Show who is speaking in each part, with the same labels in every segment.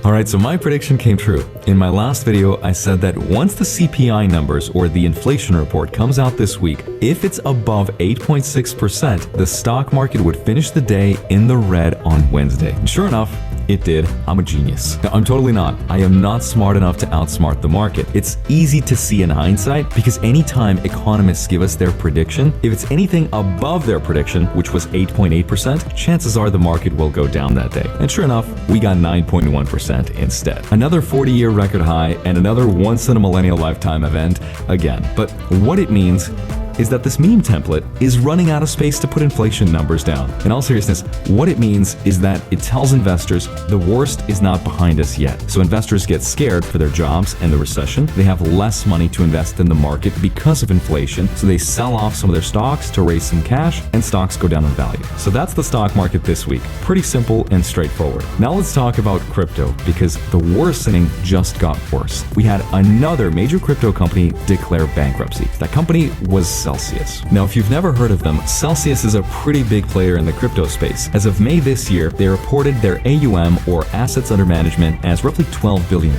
Speaker 1: Alright, so my prediction came true. In my last video, I said that once the CPI numbers or the inflation report comes out this week, if it's above 8.6%, the stock market would finish the day in the red on Wednesday. And sure enough, it did. I'm a genius. Now, I'm totally not. I am not smart enough to outsmart the market. It's easy to see in hindsight because anytime economists give us their prediction, if it's anything above their prediction, which was 8.8%, chances are the market will go down that day. And sure enough, we got 9.1% instead. Another 40-year record high and another once-in-a-millennial lifetime event again. But what it means is that this meme template is running out of space to put inflation numbers down. In all seriousness, what it means is that it tells investors the worst is not behind us yet. So investors get scared for their jobs and the recession. They have less money to invest in the market because of inflation, so they sell off some of their stocks to raise some cash, and stocks go down in value. So that's the stock market this week. Pretty simple and straightforward. Now let's talk about crypto, because the worsening just got worse. We had another major crypto company declare bankruptcy. That company was Celsius. Now, if you've never heard of them, Celsius is a pretty big player in the crypto space. As of May this year, they reported their AUM, or assets under management, as roughly $12 billion.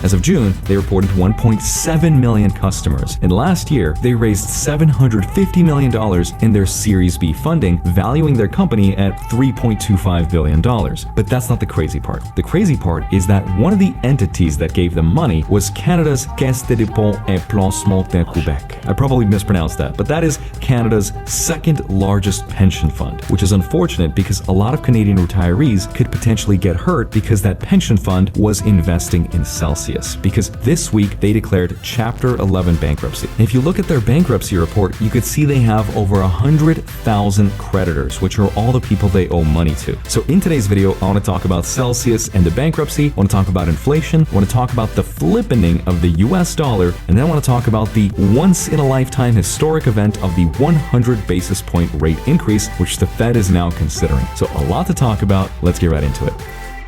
Speaker 1: As of June, they reported 1.7 million customers. And last year, they raised $750 million in their Series B funding, valuing their company at $3.25 billion. But that's not the crazy part. The crazy part is that one of the entities that gave them money was Canada's Caisse de dépôt et placement de Québec. I probably mispronounced that, but that is Canada's second largest pension fund, which is unfortunate because a lot of Canadian retirees could potentially get hurt because that pension fund was investing in Celsius, because this week they declared Chapter 11 bankruptcy. And if you look at their bankruptcy report, you could see they have over 100,000 creditors, which are all the people they owe money to. So in today's video, I want to talk about Celsius and the bankruptcy, I want to talk about inflation, I want to talk about the flippening of the US dollar, and then I want to talk about the once-in-a-lifetime historic event of the 100 basis point rate increase, which the Fed is now considering. So a lot to talk about. Let's get right into it.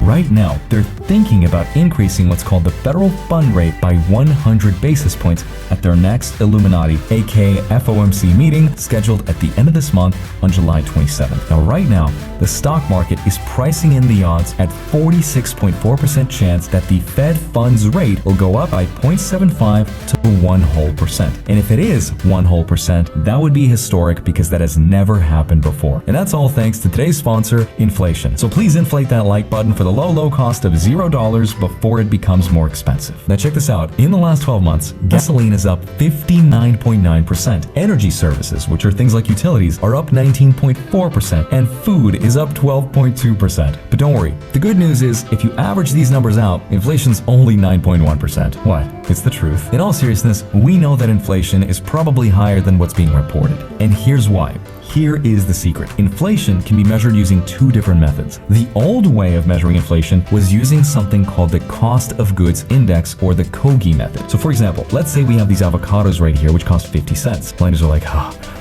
Speaker 1: Right now, they're thinking about increasing what's called the federal fund rate by 100 basis points at their next Illuminati, aka FOMC meeting, scheduled at the end of this month on July 27th. Now, right now, the stock market is pricing in the odds at 46.4% chance that the Fed funds rate will go up by 0.75 to 1%. And if it is 1%, that would be historic because that has never happened before. And that's all thanks to today's sponsor, inflation. So please inflate that like button for the low cost of $0 before it becomes more expensive. Now check this out. In the last 12 months, gasoline is up 59.9%. Energy services, which are things like utilities, are up 19.4%, and food is up 12.2%. But don't worry, the good news is if you average these numbers out, inflation's only 9.1%. What? It's the truth. In all seriousness, we know that inflation is probably higher than what's being reported. And here's why. Here is the secret. Inflation can be measured using two different methods. The old way of measuring inflation was using something called the cost of goods index, or the COGI method. So for example, let's say we have these avocados right here, which cost 50 cents. Lenders are like,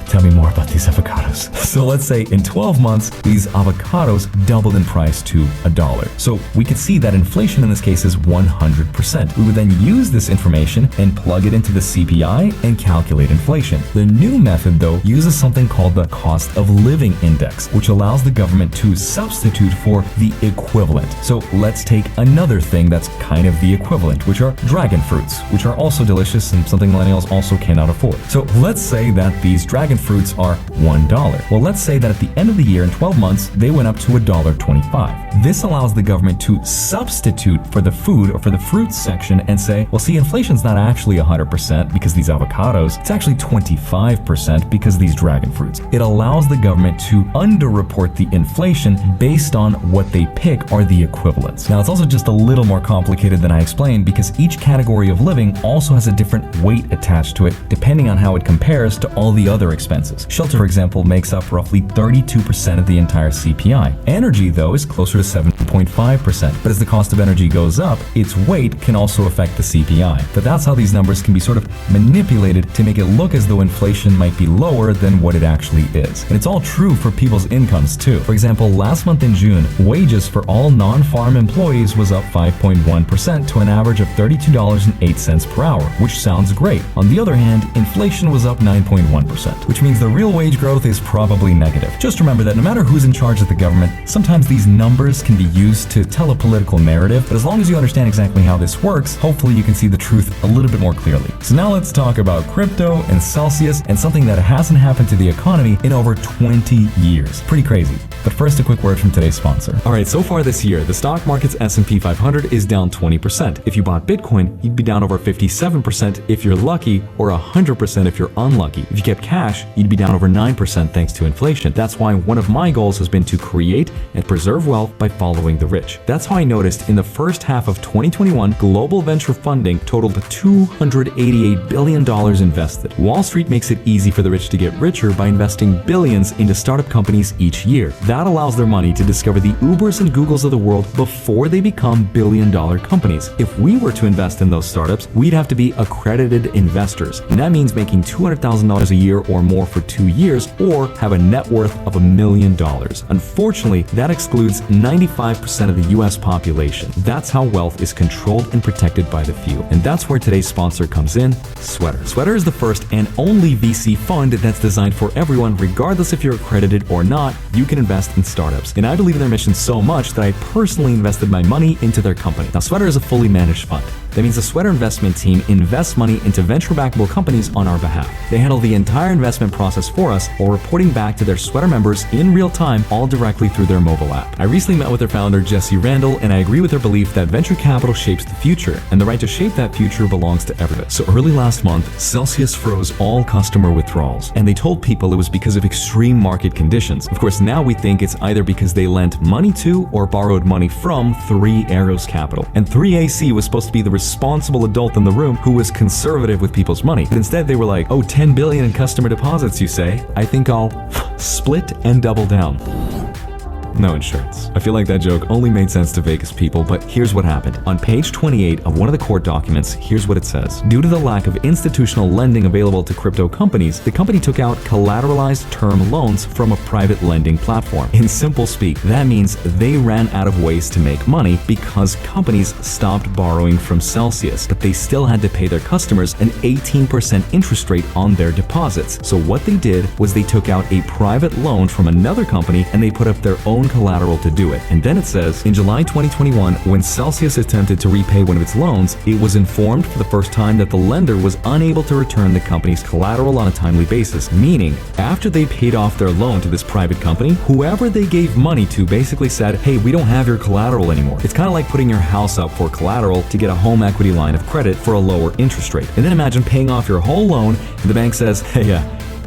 Speaker 1: tell me more about these avocados. So let's say in 12 months, these avocados doubled in price to $1. So we could see that inflation in this case is 100%. We would then use this information and plug it into the CPI and calculate inflation. The new method, though, uses something called the cost of living index, which allows the government to substitute for the equivalent. So let's take another thing that's kind of the equivalent, which are dragon fruits, which are also delicious and something millennials also cannot afford. So let's say that these dragon fruits are $1. Well, let's say that at the end of the year, in 12 months, they went up to $1.25. This allows the government to substitute for the food or for the fruit section and say, well, see, inflation's not actually 100% because these avocados, it's actually 25% because of these dragon fruits. It allows the government to underreport the inflation based on what they pick are the equivalents. Now, it's also just a little more complicated than I explained because each category of living also has a different weight attached to it depending on how it compares to all the other expenses. Shelter, for example, makes up roughly 32% of the entire CPI. Energy, though, is closer to 7.5%. But as the cost of energy goes up, its weight can also affect the CPI. But that's how these numbers can be sort of manipulated to make it look as though inflation might be lower than what it actually is. And it's all true for people's incomes, too. For example, last month in June, wages for all non-farm employees was up 5.1% to an average of $32.08 per hour, which sounds great. On the other hand, inflation was up 9.1%, which means the real wage growth is probably negative. Just remember that no matter who's in charge of the government, sometimes these numbers can be
Speaker 2: used to tell a political narrative, but as long as you understand exactly how this works, hopefully you can see the truth a little bit more clearly. So now let's talk about crypto and Celsius and something that hasn't happened to the economy in over 20 years. Pretty crazy. But first, a quick word from today's sponsor.
Speaker 1: All right, so far this year, the stock market's S&P 500 is down 20%. If you bought Bitcoin, you'd be down over 57% if you're lucky, or 100% if you're unlucky. If you kept cash, you'd be down over 9% thanks to inflation. That's why one of my goals has been to create and preserve wealth by following the rich. That's how I noticed in the first half of 2021, global venture funding totaled $288 billion invested. Wall Street makes it easy for the rich to get richer by investing billions into startup companies each year. That allows their money to discover the Ubers and Googles of the world before they become billion-dollar companies. If we were to invest in those startups, we'd have to be accredited investors. And that means making $200,000 a year or more for 2 years, or have a net worth of $1 million. Unfortunately, that excludes 95% of the US population. That's how wealth is controlled and protected by the few. And that's where today's sponsor comes in, Sweater. Sweater is the first and only VC fund that's designed for everyone, regardless if you're accredited or not. You can invest in startups. And I believe in their mission so much that I personally invested my money into their company. Now, Sweater is a fully managed fund. That means the Sweater investment team invests money into venture-backable companies on our behalf. They handle the entire investment process for us while reporting back to their Sweater members in real time, all directly through their mobile app. I recently met with their founder, Jesse Randall, and I agree with their belief that venture capital shapes the future, and the right to shape that future belongs to everyone. So early last month, Celsius froze all customer withdrawals, and they told people it was because of extreme market conditions. Of course, now we think it's either because they lent money to or borrowed money from Three Arrows Capital. And 3AC was supposed to be the responsible adult in the room who was conservative with people's money. But instead they were like, oh, 10 billion in customer deposits, you say? I think I'll split and double down. No insurance. I feel like that joke only made sense to Vegas people, but here's what happened. On page 28 of one of the court documents, here's what it says. Due to the lack of institutional lending available to crypto companies, the company took out collateralized term loans from a private lending platform. In simple speak, that means they ran out of ways to make money because companies stopped borrowing from Celsius, but they still had to pay their customers an 18% interest rate on their deposits. So what they did was they took out a private loan from another company and they put up their own collateral to do it. And then it says, in July 2021, when Celsius attempted to repay one of its loans, it was informed for the first time that the lender was unable to return the company's collateral on a timely basis, meaning after they paid off their loan to this private company, whoever they gave money to basically said, hey, we don't have your collateral anymore. It's kind of like putting your house up for collateral to get a home equity line of credit for a lower interest rate. And then imagine paying off your whole loan and the bank says, hey,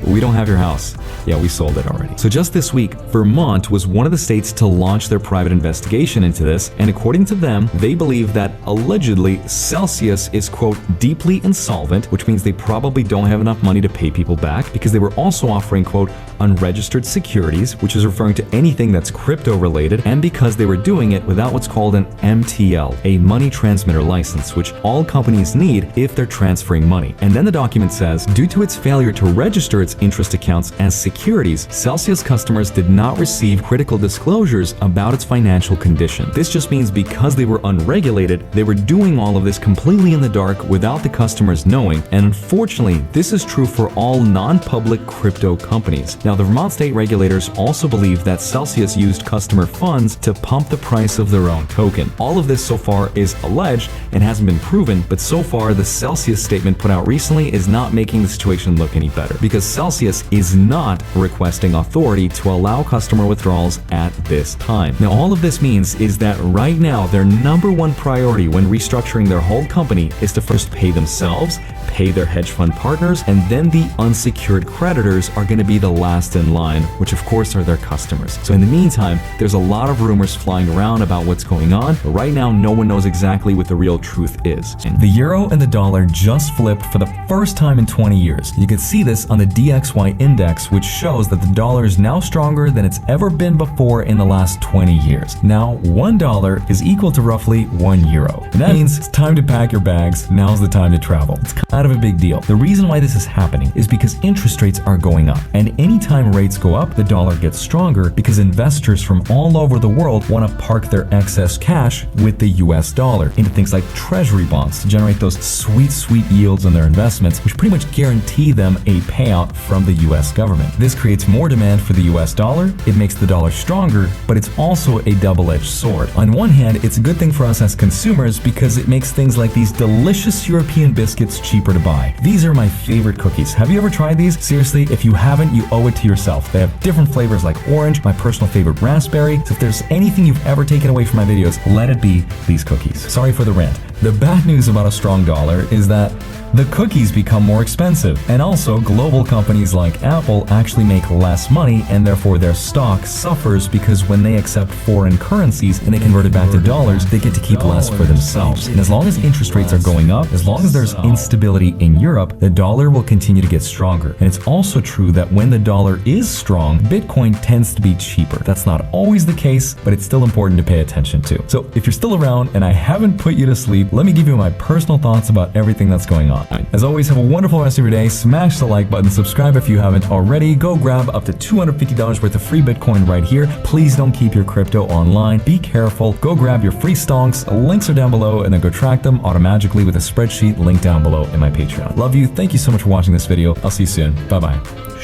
Speaker 1: we don't have your house. Yeah, we sold it already. So just this week, Vermont was one of the states to launch their private investigation into this, and according to them, they believe that allegedly Celsius is, quote, deeply insolvent, which means they probably don't have enough money to pay people back because they were also offering, quote, unregistered securities, which is referring to anything that's crypto related, and because they were doing it without what's called an MTL, a money transmitter license, which all companies need if they're transferring money. And then the document says, due to its failure to register its interest accounts as securities, Celsius customers did not receive critical disclosures about its financial condition. This just means because they were unregulated, they were doing all of this completely in the dark without the customers knowing, and unfortunately, this is true for all non-public crypto companies. Now, the Vermont state regulators also believe that Celsius used customer funds to pump the price of their own token. All of this so far is alleged and hasn't been proven, but so far the Celsius statement put out recently is not making the situation look any better, because Celsius is not requesting authority to allow customer withdrawals at this time. Now, all of this means is that right now their number one priority when restructuring their whole company is to first pay themselves, pay their hedge fund partners, and then the unsecured creditors are going to be the last in line, which of course are their customers. So in the meantime, there's a lot of rumors flying around about what's going on, but right now no one knows exactly what the real truth is.
Speaker 2: The euro and the dollar just flipped for the first time in 20 years. You can see this on the DXY index, which shows that the dollar is now stronger than it's ever been before in the last 20 years. Now, $1 is equal to roughly €1. And that means it's time to pack your bags. Now's the time to travel. It's kind of a big deal. The reason why this is happening is because interest rates are going up. And anytime rates go up, the dollar gets stronger because investors from all over the world want to park their excess cash with the US dollar into things like treasury bonds to generate those sweet, sweet yields on their investments, which pretty much guarantee them a payout from the US government. This creates more demand for the US dollar, it makes the dollar stronger, but it's also a double-edged sword. On one hand, it's a good thing for us as consumers because it makes things like these delicious European biscuits cheaper to buy. These are my favorite cookies. Have you ever tried these? Seriously, if you haven't, you owe it to yourself. They have different flavors like orange, my personal favorite raspberry. So if there's anything you've ever taken away from my videos, let it be these cookies. Sorry for the rant. The bad news about a strong dollar is that the cookies become more expensive, and also global companies like Apple actually make less money, and therefore their stock suffers because when they accept foreign currencies and they convert it back to dollars, they get to keep less for themselves. And as long as interest rates are going up, as long as there's instability in Europe, the dollar will continue to get stronger. And it's also true that when the dollar is strong, Bitcoin tends to be cheaper. That's not always the case, but it's still important to pay attention to. So if you're still around and I haven't put you to sleep, let me give you my personal thoughts about everything that's going on. As always, have a wonderful rest of your day. Smash the like button, subscribe if you haven't already. Go grab up to $250 worth of free Bitcoin right here. Please don't keep your crypto online. Be careful. Go grab your free stonks. Links are down below, and then go track them automatically with a spreadsheet link down below in my Patreon. Love you. Thank you so much for watching this video. I'll see you soon. Bye-bye.